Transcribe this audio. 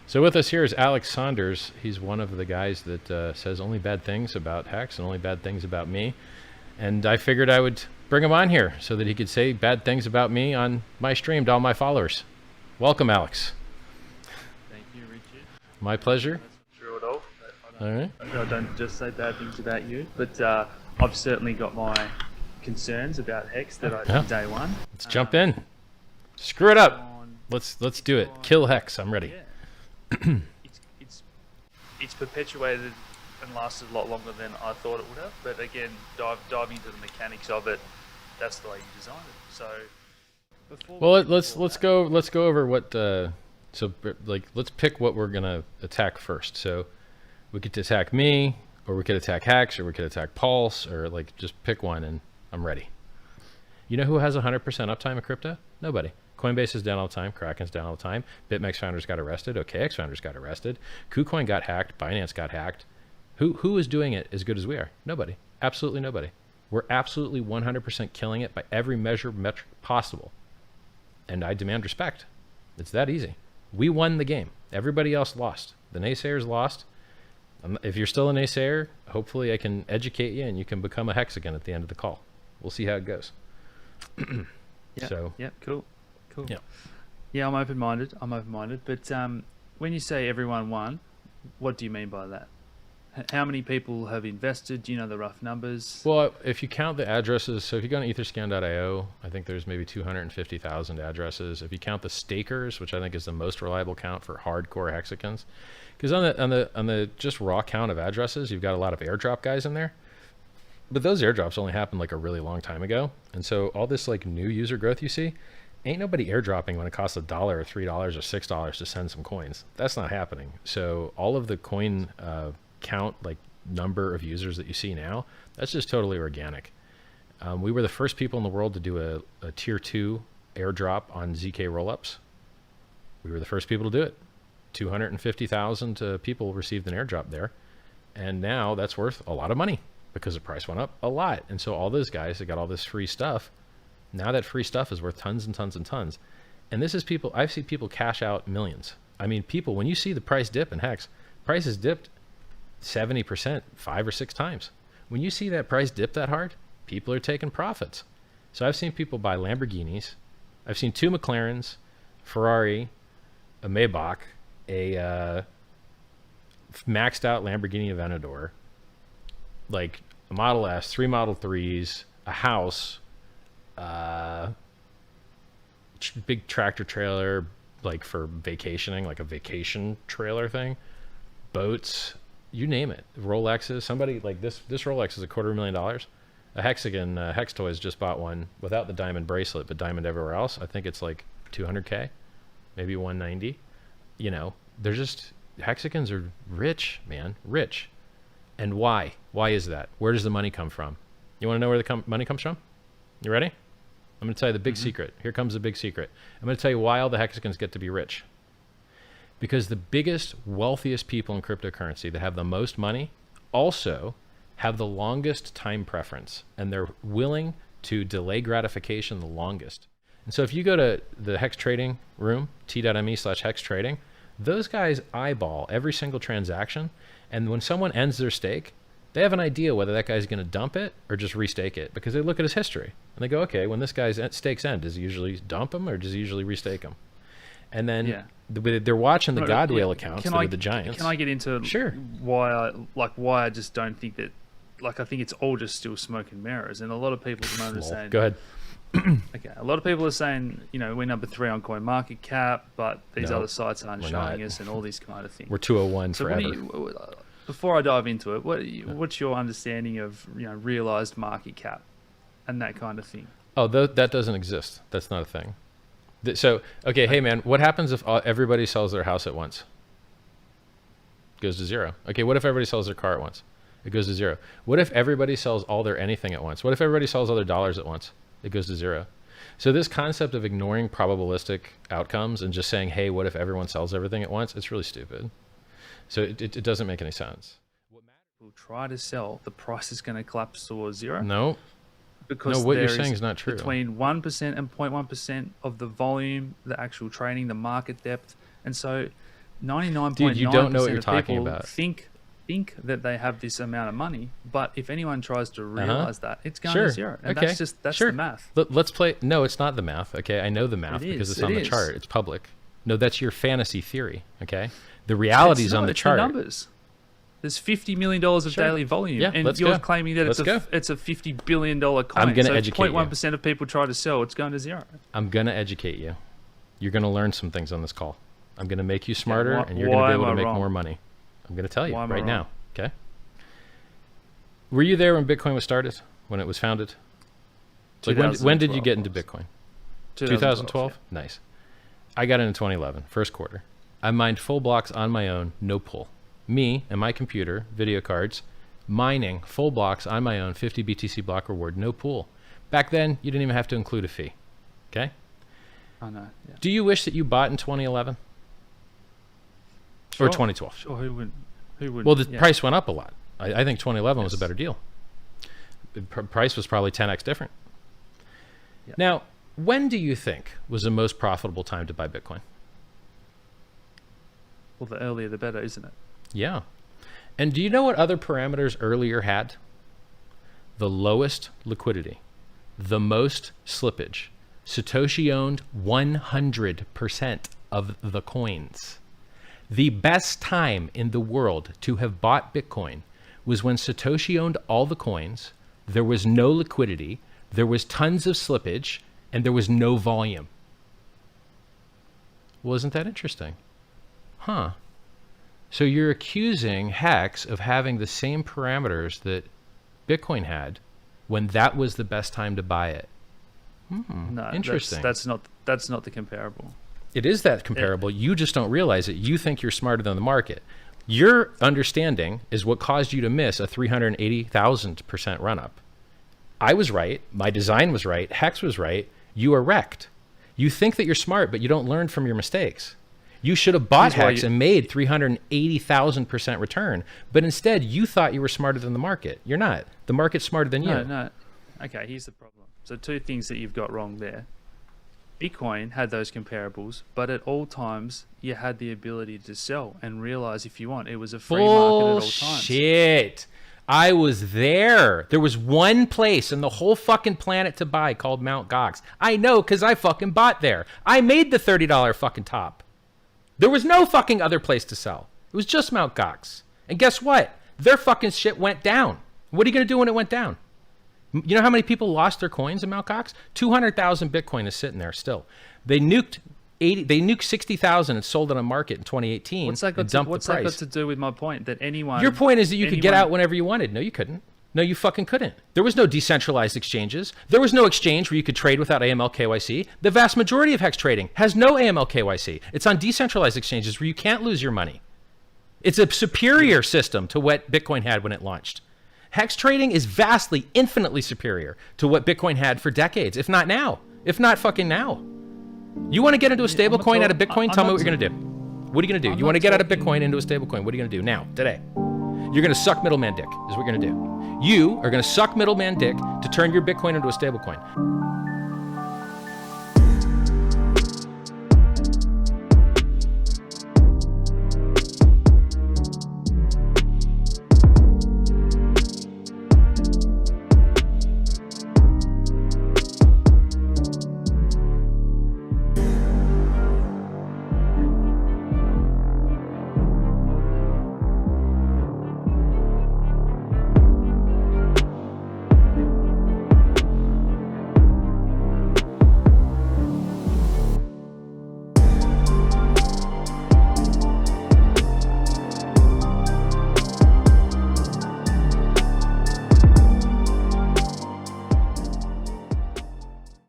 So with us here is Alex Saunders. He's one of the guys that says only bad things about Hex and only bad things about me. And I figured I would bring him on here so that he could say bad things about me on my stream to all my followers. Welcome, Alex. Thank you, Richard. My pleasure. That's not true at all. All right. I don't just say bad things about you, but I've certainly got my concerns about Hex that I did day one. Let's jump in. Screw it up. Let's do it. on- Kill Hex. I'm ready. Yeah. it's perpetuated and lasted a lot longer than I thought it would have. But again, diving into the mechanics of it, that's the way you designed it. So, Well, let's go over what. Let's pick what we're gonna attack first. So we could attack me, or we could attack Hex, or we could attack Pulse, or like just pick one, and I'm ready. You know who has 100% uptime in crypto? Nobody. Coinbase is down all the time. Kraken's down all the time. BitMEX founders got arrested. OKX founders got arrested. KuCoin got hacked. Binance got hacked. Who is doing it as good as we are? Nobody. Absolutely nobody. We're absolutely 100% killing it by every metric possible. And I demand respect. It's that easy. We won the game. Everybody else lost. The naysayers lost. If you're still a naysayer, hopefully I can educate you and you can become a hexagon at the end of the call. We'll see how it goes. yeah, cool. Yeah. Yeah, I'm open-minded. But when you say everyone won, what do you mean by that? How many people have invested? Do you know the rough numbers? Well, if you count the addresses, so if you go on etherscan.io, I think there's maybe 250,000 addresses. If you count the stakers, which I think is the most reliable count for hardcore hexagons, because on the just raw count of addresses, you've got a lot of airdrop guys in there. But those airdrops only happened like a really long time ago. And so all this like new user growth you see, ain't nobody airdropping when it costs $1 or $3 or $6 to send some coins. That's not happening. So all of the coin count, like number of users that you see now, that's just totally organic. We were the first people in the world to do a tier 2 airdrop on ZK rollups. We were the first people to do it. 250,000 people received an airdrop there. And now that's worth a lot of money because the price went up a lot. And so all those guys that got all this free stuff, now that free stuff is worth tons and tons and tons. And this is people, I've seen people cash out millions. I mean, people, when you see the price dip in Hex, prices dipped 70%, 5 or 6 times. When you see that price dip that hard, people are taking profits. So I've seen people buy Lamborghinis. I've seen 2 McLarens, Ferrari, a Maybach, a maxed out Lamborghini Aventador, like a Model S, 3 Model 3s, a house, big tractor trailer, like for vacationing, like a vacation trailer thing, boats, you name it, Rolexes. Somebody like this Rolex is $250,000. A hexagon, Hex Toys just bought one without the diamond bracelet, but diamond everywhere else. I think it's like 200K, maybe 190. You know, they're just, hexagons are rich, man, rich. And why is that? Where does the money come from? You want to know where the money comes from? You ready? I'm going to tell you the big secret. Here comes the big secret. I'm going to tell you why all the hexagons get to be rich. Because the biggest, wealthiest people in cryptocurrency that have the most money also have the longest time preference, and they're willing to delay gratification the longest. And so if you go to the Hex trading room, t.me/hex trading, those guys eyeball every single transaction. And when someone ends their stake, they have an idea whether that guy's going to dump it or just restake it, because they look at his history and they go, okay, when this guy's stakes end, does he usually dump him or does he usually restake him? And then they're watching the Godwhale accounts that are the giants. Can I get into why I just don't think that, like, I think it's all just still smoke and mirrors, and a lot of people at the moment are saying, go ahead. Okay, a lot of people are saying, you know, we're number 3 on CoinMarketCap, but these other sites aren't showing us, and all these kind of things. We're 201 so forever. Before I dive into it, what's your understanding of, you know, realized market cap and that kind of thing? Oh, that doesn't exist. That's not a thing. So, okay, hey man, what happens if everybody sells their house at once? It goes to 0. Okay, what if everybody sells their car at once? It goes to 0. What if everybody sells all their anything at once? What if everybody sells all their dollars at once? It goes to 0. So this concept of ignoring probabilistic outcomes and just saying, hey, what if everyone sells everything at once? It's really stupid. So it doesn't make any sense. What will try to sell, the price is going to collapse towards 0? No. Because what you're saying is not true. Between 1% and 0.1% of the volume, the actual trading, the market depth. And so 99.9% Dude, you don't know what you're of talking people about. think that they have this amount of money, but if anyone tries to realize that, it's going to zero. And Okay. that's Sure. the math. Let's play. No, it's not the math. Okay, I know the math It because is, it's on it the is. chart. It's public. No, that's your fantasy theory. Okay, the reality is on the It's chart. numbers. There's $50 million of Sure. daily volume, Yeah, and let's you're go. claiming that Let's go. it's a $50 billion coin. I'm gonna so educate you. 0.1% of people try to sell, it's going to zero. I'm gonna educate you. You're gonna learn some things on this call. I'm gonna make you smarter, why- and you're gonna why be am able to I make wrong? more money. I'm gonna tell you Why am I right wrong? now. Okay. Were you there when Bitcoin was started? When it was founded? Like when did you get into Bitcoin? 2012? Yeah. Nice. I got into 2011, first quarter. I mined full blocks on my own, no pull. Me and my computer, video cards, mining full blocks on my own, 50 BTC block reward, no pool. Back then, you didn't even have to include a fee. Okay? I know. Yeah. Do you wish that you bought in 2011? Or 2012? Sure, who wouldn't? Well, the yeah. price went up a lot. I think 2011 was a better deal. The price was probably 10x different. Yeah. Now, when do you think was the most profitable time to buy Bitcoin? Well, the earlier the better, isn't it? Yeah. And do you know what other parameters earlier had? The lowest liquidity, the most slippage. Satoshi owned 100% of the coins. The best time in the world to have bought Bitcoin was when Satoshi owned all the coins, there was no liquidity, there was tons of slippage, and there was no volume. Wasn't that interesting? Huh. So you're accusing Hex of having the same parameters that Bitcoin had when that was the best time to buy it. No, Interesting. That's not the comparable. It is that comparable. You just don't realize it. You think you're smarter than the market. Your understanding is what caused you to miss a 380,000% run up. I was right. My design was right. Hex was right. You are wrecked. You think that you're smart, but you don't learn from your mistakes. You should have bought Here's why Hex and made 380,000% return, but instead you thought you were smarter than the market. You're not. The market's smarter than you. No. Okay, here's the problem. So two things that you've got wrong there. Bitcoin had those comparables, but at all times you had the ability to sell and realize if you want. It was a free market at all times. Bullshit. I was there. There was one place in the whole fucking planet to buy called Mt. Gox. I know because I fucking bought there. I made the $30 fucking top. There was no fucking other place to sell. It was just Mt. Gox. And guess what? Their fucking shit went down. What are you going to do when it went down? You know how many people lost their coins in Mt. Gox? 200,000 Bitcoin is sitting there still. They nuked 60,000 and sold it on market in 2018 What's that got to do with my point that anyone? Your point is that you could get out whenever you wanted. No, you couldn't. No, you fucking couldn't. There was no decentralized exchanges. There was no exchange where you could trade without AML KYC. The vast majority of Hex trading has no AML KYC. It's on decentralized exchanges where you can't lose your money. It's a superior system to what Bitcoin had when it launched. Hex trading is vastly, infinitely superior to what Bitcoin had for decades, if not now. If not fucking now. You want to get into a stable coin out of Bitcoin? Tell me what you're going to do. What are you going to do? You want to get out of Bitcoin into a stable coin? What are you going to do now, today? You're going to suck middleman dick, is what you're going to do. You are going to suck middleman dick to turn your Bitcoin into a stable coin.